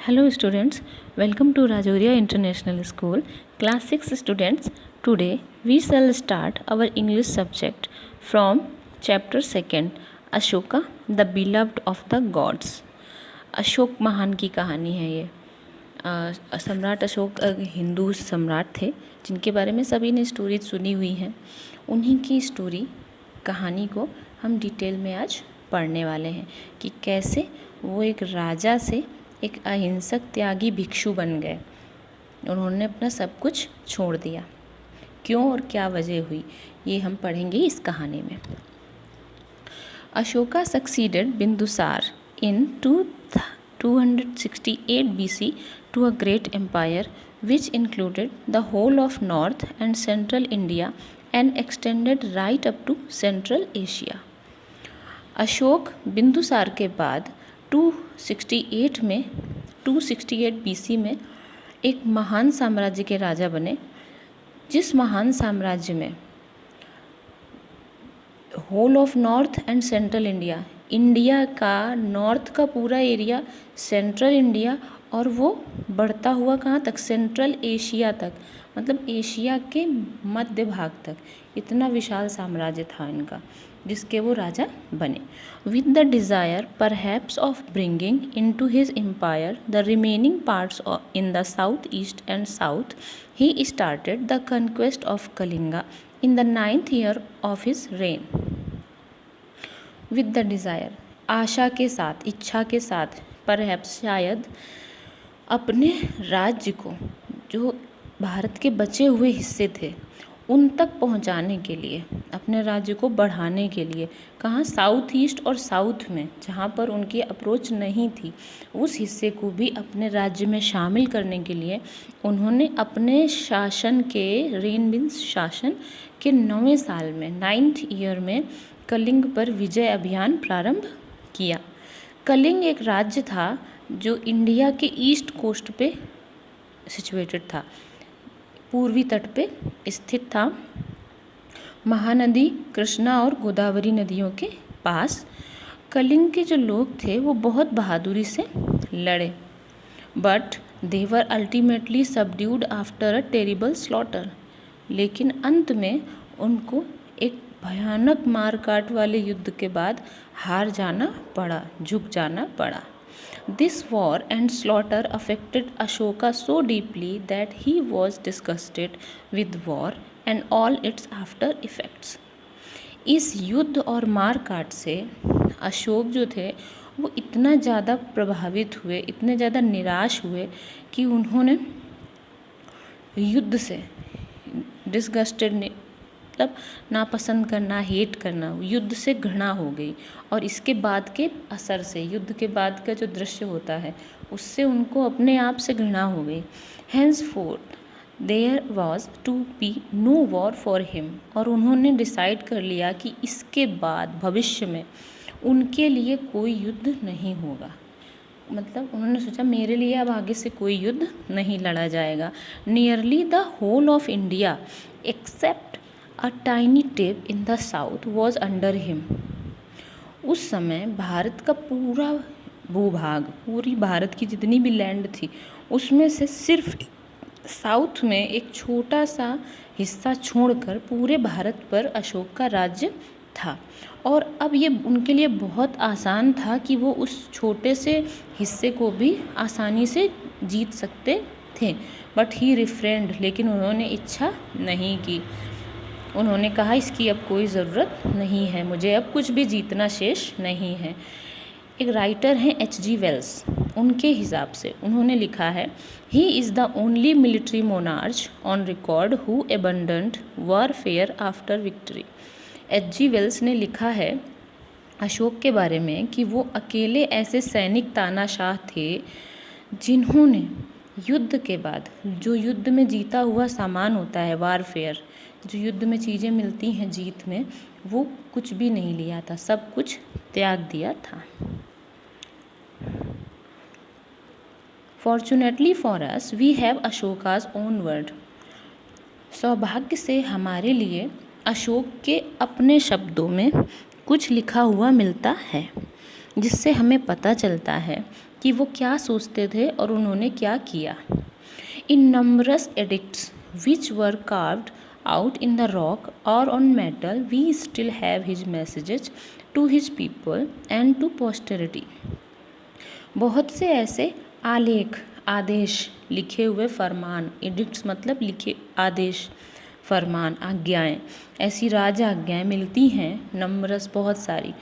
Hello students, welcome to Rajoria International School, class 6 students. Today we shall start our English subject from chapter 2, Ashoka, the beloved of the gods. Ashok महान की कहानी है ये। सम्राट अशोक हिंदू सम्राट थे जिनके बारे में सभी ने स्टोरी सुनी हुई हैं। उन्हीं की स्टोरी कहानी को हम डिटेल में आज पढ़ने वाले हैं कि कैसे वो एक राजा से एक अहिंसक त्यागी भिक्षु बन गए। उन्होंने अपना सब कुछ छोड़ दिया। क्यों और क्या वजह हुई ये हम पढ़ेंगे इस कहानी में। Ashoka succeeded Bindusar in 268 BC to a great empire which included the whole of North and Central India and extended right up to Central Asia. Ashok Bindusar के बाद 268 BC में एक महान साम्राज्य के राजा बने, जिस महान साम्राज्य में whole of north and central India का नॉर्थ का पूरा एरिया, सेंट्रल इंडिया और वो बढ़ता हुआ कहाँ तक, सेंट्रल एशिया तक, मतलब एशिया के मध्य भाग तक, इतना विशाल साम्राज्य था इनका जिसके वो राजा बने। With the desire perhaps of bringing into his empire the remaining parts in the south east and south, he started the conquest of Kalinga in the 9th year of his reign. With the desire, आशा के साथ, इच्छा के साथ, perhaps शायद, अपने राज्य को, जो भारत के बचे हुए हिस्से थे उन तक पहुंचाने के लिए, अपने राज्य को बढ़ाने के लिए, कहाँ, साउथ ईस्ट और साउथ में जहाँ पर उनकी अप्रोच नहीं थी उस हिस्से को भी अपने राज्य में शामिल करने के लिए उन्होंने अपने शासन के, रेन मीन्स शासन के 9वें साल में, 9th year में कलिंग पर विजय अभियान प्रारंभ किया। कलिंग एक राज्य था जो इंडिया के ईस्ट कोस्ट पे सिचुएटेड था, पूर्वी तट पे स्थित था, महानदी कृष्णा और गोदावरी नदियों के पास। कलिंग के जो लोग थे वो बहुत बहादुरी से लड़े, but they were ultimately subdued after a terrible slaughter, लेकिन अंत में उनको एक भयानक मारकाट वाले युद्ध के बाद हार जाना पड़ा, झुक जाना पड़ा। This war and slaughter affected Ashoka so deeply that he was disgusted with war and all its after effects. इस युद्ध और मारकाट से अशोक जो थे वो इतना ज़्यादा प्रभावित हुए, इतने ज़्यादा निराश हुए कि उन्होंने युद्ध से डिस्गस्टेड, मतलब नापसंद करना, हेट करना, युद्ध से घृणा हो गई। और इसके बाद के असर से, युद्ध के बाद का जो दृश्य होता है उससे उनको अपने आप से घृणा हो गई। henceforth there was to be no war for him, और उन्होंने डिसाइड कर लिया कि इसके बाद भविष्य में उनके लिए कोई युद्ध नहीं होगा। मतलब उन्होंने सोचा मेरे लिए अब आगे से कोई युद्ध नहीं लड़ा जाएगा। Nearly the whole of India except a tiny tip in the south was under him. उस समय भारत का पूरा भूभाग, पूरी भारत की जितनी भी लैंड थी उसमें से सिर्फ साउथ में एक छोटा सा हिस्सा छोड़कर पूरे भारत पर अशोक का राज्य था। और अब ये उनके लिए बहुत आसान था कि वो उस छोटे से हिस्से को भी आसानी से जीत सकते थे, बट ही रिफ्रेंड, लेकिन उन्होंने इच्छा नहीं की। उन्होंने कहा इसकी अब कोई ज़रूरत नहीं है, मुझे अब कुछ भी जीतना शेष नहीं है। एक राइटर हैं H.G. वेल्स, उनके हिसाब से उन्होंने लिखा है, he is the only military monarch on record who abandoned warfare after victory. H.G. Wells ने लिखा है अशोक के बारे में कि वो अकेले ऐसे सैनिक तानाशाह थे जिन्होंने युद्ध के बाद, जो युद्ध में जीता हुआ सामान होता है, वारफेयर, जो युद्ध में चीज़ें मिलती हैं जीत में, वो कुछ भी नहीं लिया था, सब कुछ त्याग दिया था। Fortunately for us we have Ashoka's own word. सौभाग्य से हमारे लिए अशोक के अपने शब्दों में कुछ लिखा हुआ मिलता है, जिससे हमें पता चलता है कि वो क्या सोचते थे और उन्होंने क्या किया। In numbers edicts which were carved out in the rock or on metal, we still have his messages to his people and to posterity. बहुत से ऐसे आलेख, आदेश, लिखे हुए फरमान, एडिक्ट्स मतलब लिखे आदेश, फरमान, आज्ञाएं, ऐसी राज आज्ञाएं मिलती हैं, नंबरस बहुत सारी,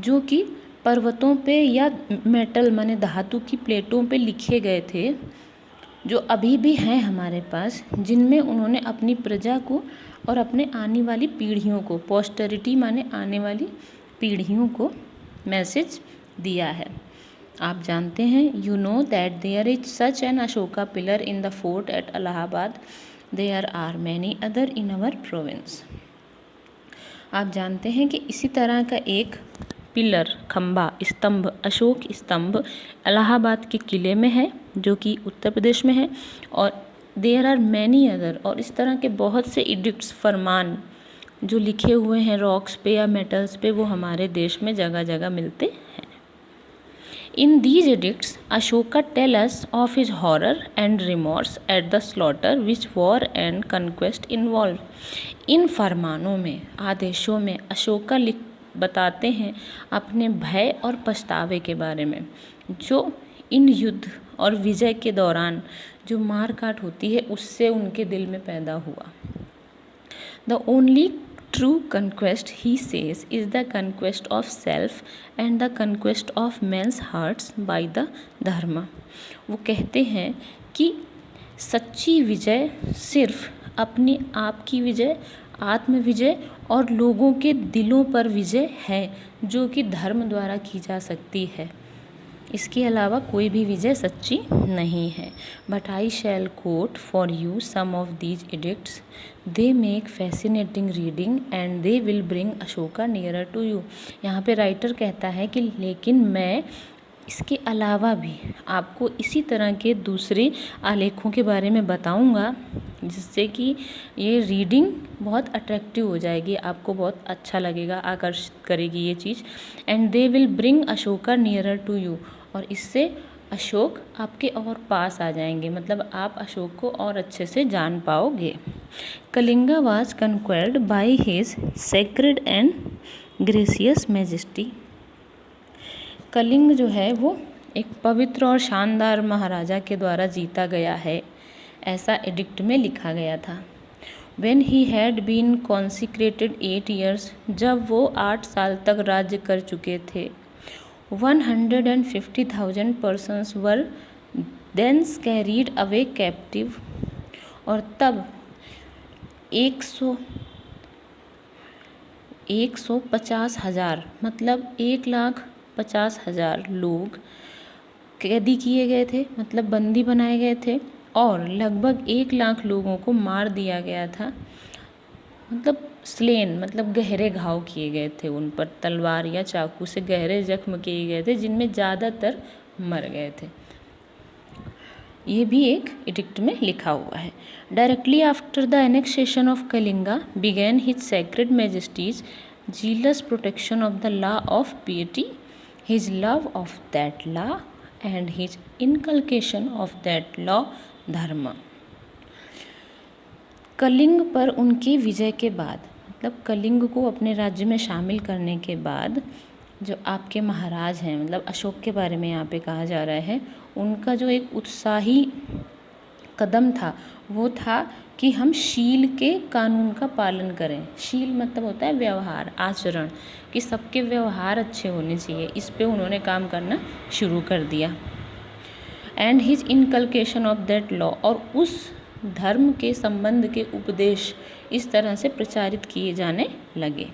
जो कि पर्वतों पे या मेटल माने धातु की प्लेटों पे लिखे गए थे, जो अभी भी हैं हमारे पास, जिनमें उन्होंने अपनी प्रजा को और अपने आने वाली पीढ़ियों को, पोस्टरिटी माने आने वाली पीढ़ियों को मैसेज दिया है। आप जानते हैं, you know that there is such an Ashoka pillar in the fort at Allahabad, there are many other in our province. आप जानते हैं कि इसी तरह का एक पिलर, खंबा, स्तंभ, अशोक स्तंभ इलाहाबाद के किले में है, जो कि उत्तर प्रदेश में है, और देयर आर मैनी अदर, और इस तरह के बहुत से एडिक्ट्स, फरमान जो लिखे हुए हैं रॉक्स पे या मेटल्स पे, वो हमारे देश में जगह जगह मिलते हैं। In these edicts, Ashoka tells us of his horror and remorse at the slaughter which war and conquest involve. इन फरमानों में, आदेशों में अशोका बताते हैं अपने भय और पछतावे के बारे में, जो इन युद्ध और विजय के दौरान जो मार काट होती है उससे उनके दिल में पैदा हुआ। The only true conquest, he says, is the conquest of self and the conquest of men's hearts by the dharma. वो कहते हैं कि सच्ची विजय सिर्फ अपने आप की विजय, आत्म विजय और लोगों के दिलों पर विजय है, जो कि धर्म द्वारा की जा सकती है। इसके अलावा कोई भी विजय सच्ची नहीं है। But I shall quote for you some of these edicts, they make fascinating reading and they will bring Ashoka nearer to you. यहाँ पे राइटर कहता है कि लेकिन मैं इसके अलावा भी आपको इसी तरह के दूसरे आलेखों के बारे में बताऊंगा, जिससे कि ये रीडिंग बहुत अट्रैक्टिव हो जाएगी, आपको बहुत अच्छा लगेगा, आकर्षित करेगी ये चीज़। And they will bring Ashoka nearer to you, और इससे अशोक आपके और पास आ जाएंगे, मतलब आप अशोक को और अच्छे से जान पाओगे। Kalinga was conquered by his sacred and gracious majesty. Kalinga जो है वो एक पवित्र और शानदार महाराजा के द्वारा जीता गया है, ऐसा एडिक्ट में लिखा गया था। When he had been consecrated 8 years, जब वो 8 साल तक राज्य कर चुके थे, 150,000 persons were thence carried away captive, और तब 150,000 मतलब 1,50,000 लोग कैदी किए गए थे, मतलब बंदी बनाए गए थे, और लगभग 1 लाख लोगों को मार दिया गया था, मतलब स्लेन मतलब गहरे घाव किए गए थे, उन पर तलवार या चाकू से गहरे जख्म किए गए थे, जिनमें ज़्यादातर मर गए थे। ये भी एक एडिक्ट में लिखा हुआ है। Directly after the annexation of Kalinga began his sacred majesty's zealous protection of the law of piety, his love of that law and his inculcation of that law dharma. Kalinga पर उनकी विजय के बाद, मतलब कलिंग को अपने राज्य में शामिल करने के बाद, जो आपके महाराज हैं, मतलब अशोक के बारे में यहाँ पे कहा जा रहा है, उनका जो एक उत्साही कदम था वो था कि हम शील के कानून का पालन करें। शील मतलब होता है व्यवहार, आचरण, कि सबके व्यवहार अच्छे होने चाहिए, इस पे उन्होंने काम करना शुरू कर दिया। And his inculcation of that law, और उस धर्म के संबंध के उपदेश इस तरह से प्रचारित किए जाने लगे।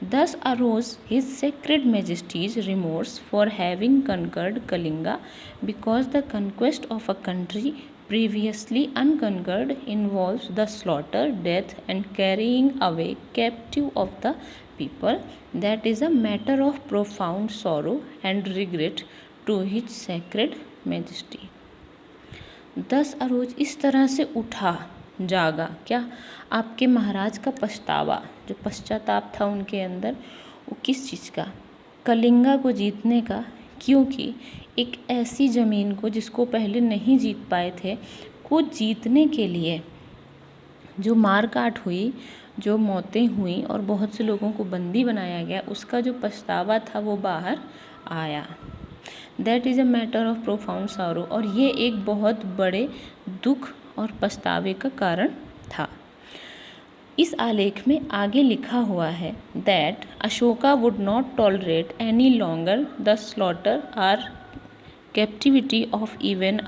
Thus arose his sacred majesty's remorse for having conquered Kalinga, because the conquest of a country previously unconquered involves the slaughter, death and carrying away captive of the people. That is a matter of profound sorrow and regret to his sacred majesty. Thus arose, इस तरह से उठा, जागा, क्या आपके महाराज का पछतावा, जो पश्चाताप था उनके अंदर, वो किस चीज़ का, कलिंगा को जीतने का, क्योंकि एक ऐसी ज़मीन को जिसको पहले नहीं जीत पाए थे, को जीतने के लिए जो मार काट हुई, जो मौतें हुई और बहुत से लोगों को बंदी बनाया गया, उसका जो पछतावा था वो बाहर आया। That is a matter of profound sorrow. और ये एक बहुत बड़े दुख और पछतावे का कारण था। इस आलेख में आगे लिखा हुआ है that Ashoka would not tolerate any longer the slaughter or captivity of even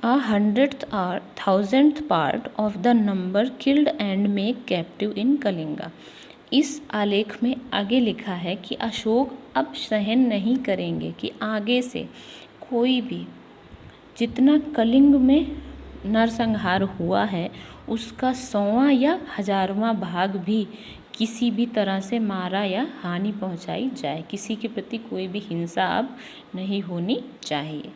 a 100th or 1000th part of the number killed and made captive in Kalinga. इस आलेख में आगे लिखा है कि अशोक अब सहन नहीं करेंगे कि आगे से कोई भी जितना कलिंग में नरसंहार हुआ है उसका 100वां या 1000वां भाग भी किसी भी तरह से मारा या हानि पहुंचाई जाए। किसी के प्रति कोई भी हिंसा अब नहीं होनी चाहिए।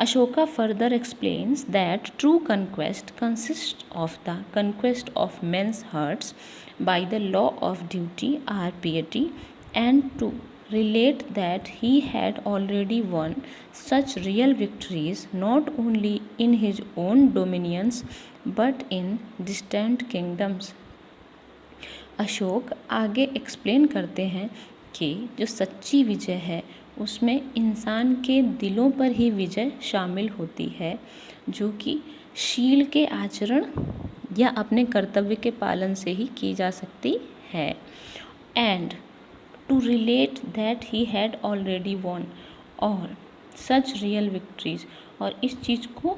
Ashoka further explains that true conquest consists of the conquest of men's hearts by the law of duty or piety, and to relate that he had already won such real victories not only in his own dominions but in distant kingdoms. Ashok आगे explain करते हैं कि जो सच्ची विजय है उसमें इंसान के दिलों पर ही विजय शामिल होती है, जो कि शील के आचरण या अपने कर्तव्य के पालन से ही की जा सकती है। And to relate that he had already won, और सच रियल विक्ट्रीज, और इस चीज़ को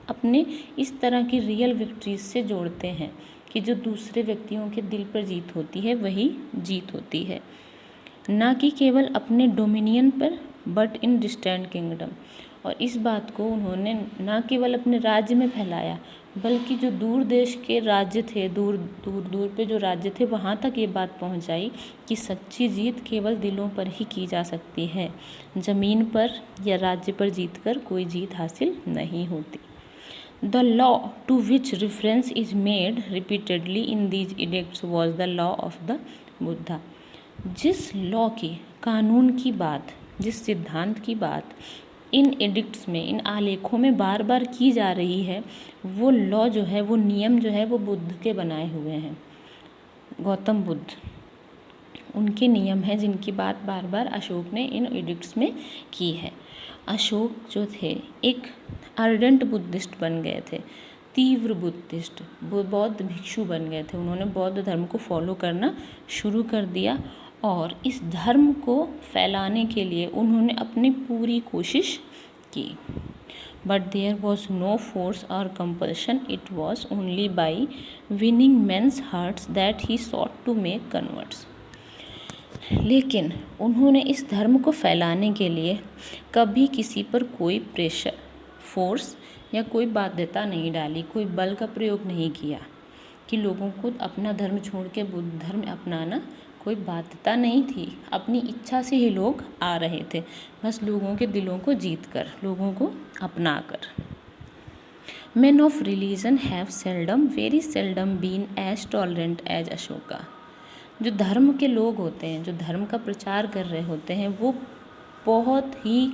अपने इस तरह की रियल विक्ट्रीज से जोड़ते हैं कि जो दूसरे व्यक्तियों के दिल पर जीत होती है वही जीत होती है, ना कि केवल अपने डोमिनियन पर बट इन डिस्टेंट किंगडम। और इस बात को उन्होंने ना केवल अपने राज्य में फैलाया बल्कि जो दूर देश के राज्य थे, दूर दूर दूर पे जो राज्य थे वहाँ तक ये बात पहुँचाई कि सच्ची जीत केवल दिलों पर ही की जा सकती है, ज़मीन पर या राज्य पर जीतकर कोई जीत हासिल नहीं होती। The law to which reference is made repeatedly in these edicts was the law of the Buddha. जिस लॉ की, कानून की बात, जिस सिद्धांत की बात इन एडिक्ट्स में, इन आलेखों में बार बार की जा रही है, वो लॉ जो है, वो नियम जो है, वो बुद्ध के बनाए हुए हैं। गौतम बुद्ध, उनके नियम हैं जिनकी बात बार बार अशोक ने इन एडिक्ट्स में की है। अशोक जो थे एक आर्डेंट बुद्धिस्ट बन गए थे, तीव्र बुद्धिस्ट, वो बौद्ध भिक्षु बन गए थे। उन्होंने बौद्ध धर्म को फॉलो करना शुरू कर दिया और इस धर्म को फैलाने के लिए उन्होंने अपनी पूरी कोशिश की। But there was no force और compulsion, it was only by winning men's hearts that he sought to make converts. लेकिन उन्होंने इस धर्म को फैलाने के लिए कभी किसी पर कोई प्रेशर, फोर्स या कोई बाध्यता नहीं डाली, कोई बल का प्रयोग नहीं किया कि लोगों को अपना धर्म छोड़ के बुद्ध धर्म अपनाना कोई बाध्यता नहीं थी। अपनी इच्छा से ही लोग आ रहे थे, बस लोगों के दिलों को जीत कर, लोगों को अपना कर। Men of religion have seldom, very seldom been as tolerant as Ashoka. जो धर्म के लोग होते हैं, जो धर्म का प्रचार कर रहे होते हैं, वो बहुत ही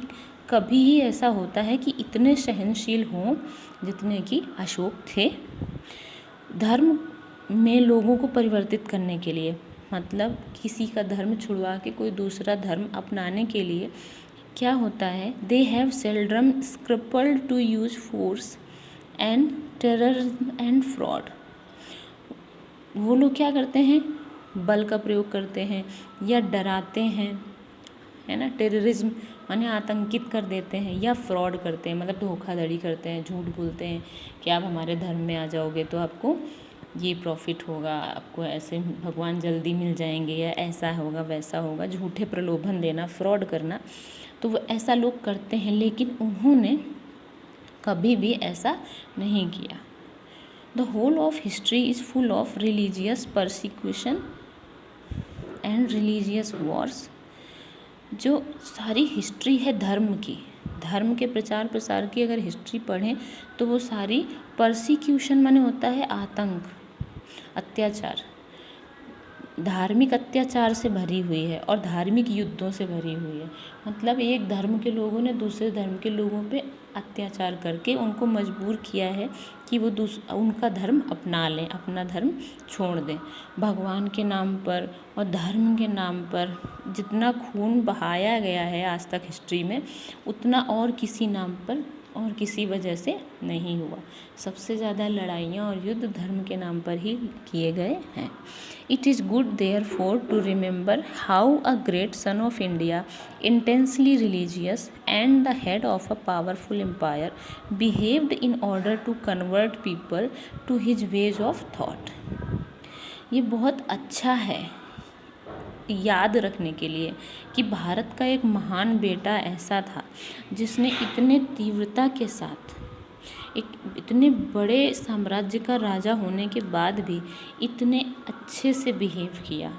कभी ही ऐसा होता है कि इतने सहनशील हों जितने कि अशोक थे धर्म में लोगों को परिवर्तित करने के लिए। मतलब किसी का धर्म छुड़वा के कोई दूसरा धर्म अपनाने के लिए क्या होता है, they have seldom scrupled to use force and terrorism and fraud. वो लोग क्या करते हैं, बल का प्रयोग करते हैं या डराते हैं, है ना, टेररिज्म माने आतंकित कर देते हैं, या फ्रॉड करते हैं, मतलब धोखाधड़ी करते हैं, झूठ बोलते हैं कि आप हमारे धर्म में आ जाओगे तो आपको ये प्रॉफिट होगा, आपको ऐसे भगवान जल्दी मिल जाएंगे, या ऐसा होगा वैसा होगा, झूठे प्रलोभन देना, फ्रॉड करना। तो वो ऐसा लोग करते हैं, लेकिन उन्होंने कभी भी ऐसा नहीं किया। The whole of history is full of religious persecution and religious wars. जो सारी हिस्ट्री है धर्म की, धर्म के प्रचार प्रसार की अगर हिस्ट्री पढ़ें तो वो सारी परसिक्यूशन माने होता है आतंक, अत्याचार, धार्मिक अत्याचार से भरी हुई है और धार्मिक युद्धों से भरी हुई है। मतलब एक धर्म के लोगों ने दूसरे धर्म के लोगों पे अत्याचार करके उनको मजबूर किया है कि वो उनका धर्म अपना लें, अपना धर्म छोड़ दें। भगवान के नाम पर और धर्म के नाम पर जितना खून बहाया गया है आज तक हिस्ट्री में, उतना और किसी नाम पर और किसी वजह से नहीं हुआ। सबसे ज़्यादा लड़ाइयाँ और युद्ध धर्म के नाम पर ही किए गए हैं। It is good therefore to remember how a great son of India, intensely religious and the head of a powerful empire, behaved in order to convert people to his ways of thought। ये बहुत अच्छा है याद रखने के लिए कि भारत का एक महान बेटा ऐसा था जिसने इतने तीव्रता के साथ एक इतने बड़े साम्राज्य का राजा होने के बाद भी इतने अच्छे से बिहेव किया,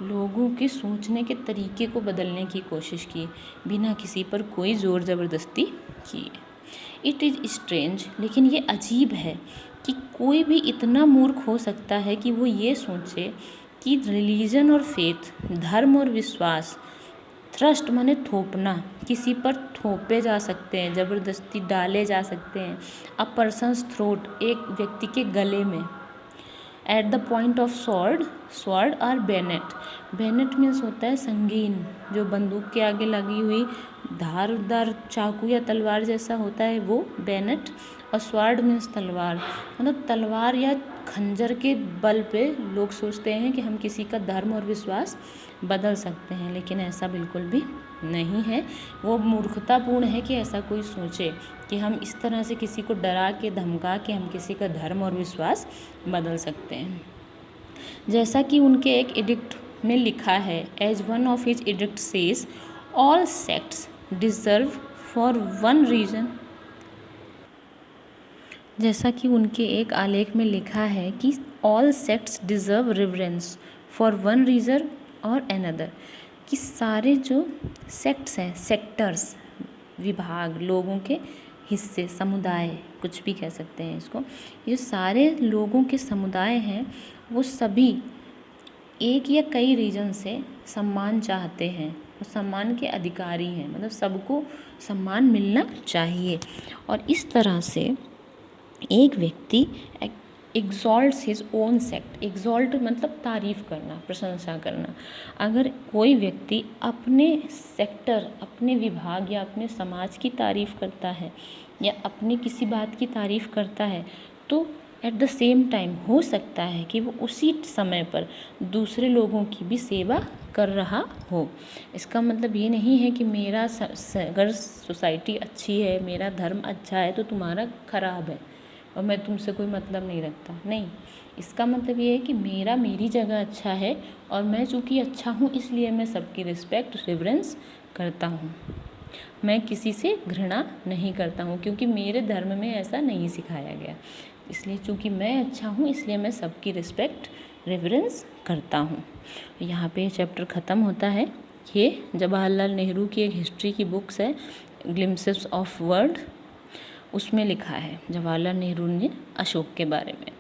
लोगों के सोचने के तरीके को बदलने की कोशिश की, बिना किसी पर कोई ज़ोर ज़बरदस्ती किए। इट इज़ स्ट्रेंज, लेकिन ये अजीब है कि कोई भी इतना मूर्ख हो सकता है कि वो ये सोचे कि रिलीजन और फेथ, धर्म और विश्वास, थ्रस्ट माने थोपना, किसी पर थोपे जा सकते हैं, ज़बरदस्ती डाले जा सकते हैं। अ पर्सन्स थ्रोट, एक व्यक्ति के गले में। At the point of sword और बेनेट। बेनेट मीन्स होता है संगीन, जो बंदूक के आगे लगी हुई धारदार चाकू या तलवार जैसा होता है वो बेनेट। और स्वॉर्ड मीन्स तलवार, मतलब तलवार या खंजर के बल पे लोग सोचते हैं कि हम किसी का धर्म और विश्वास बदल सकते हैं, लेकिन ऐसा बिल्कुल भी नहीं है। वो मूर्खतापूर्ण है कि ऐसा कोई सोचे कि हम इस तरह से किसी को डरा के धमका के हम किसी का धर्म और विश्वास बदल सकते हैं। जैसा कि उनके एक एडिक्ट में लिखा है, as one of his edict says, all sects deserve for one reason. जैसा कि उनके एक आलेख में लिखा है कि all sects deserve reverence for one reason और अनदर, कि सारे जो सेक्ट्स हैं, सेक्टर्स, विभाग, लोगों के हिस्से, समुदाय, कुछ भी कह सकते हैं इसको, ये सारे लोगों के समुदाय हैं, वो सभी एक या कई रीजन से सम्मान चाहते हैं, वो सम्मान के अधिकारी हैं, मतलब सबको सम्मान मिलना चाहिए। और इस तरह से एक व्यक्ति एग्जॉल्ट्स हिज ओन सेक्ट। एग्जॉल्ट मतलब तारीफ़ करना, प्रशंसा करना। अगर कोई व्यक्ति अपने सेक्टर, अपने विभाग या अपने समाज की तारीफ़ करता है या अपनी किसी बात की तारीफ़ करता है, तो एट द सेम टाइम हो सकता है कि वो उसी समय पर दूसरे लोगों की भी सेवा कर रहा हो। इसका मतलब ये नहीं है कि मेरा अगर सोसाइटी अच्छी है, मेरा धर्म अच्छा है तो तुम्हारा खराब है और मैं तुमसे कोई मतलब नहीं रखता, नहीं। इसका मतलब ये है कि मेरी जगह अच्छा है और मैं चूँकि अच्छा हूँ इसलिए मैं सबकी रिस्पेक्ट, रिवरेंस करता हूँ। मैं किसी से घृणा नहीं करता हूँ क्योंकि मेरे धर्म में ऐसा नहीं सिखाया गया। इसलिए चूँकि मैं अच्छा हूँ इसलिए मैं सबकी रिस्पेक्ट, रिवरेंस करता हूँ। यहाँ पे चैप्टर ख़त्म होता है। ये जवाहरलाल नेहरू की एक हिस्ट्री की बुक्स है, ग्लिम्पसेस ऑफ वर्ल्ड, उसमें लिखा है जवाहरलाल नेहरू ने अशोक के बारे में।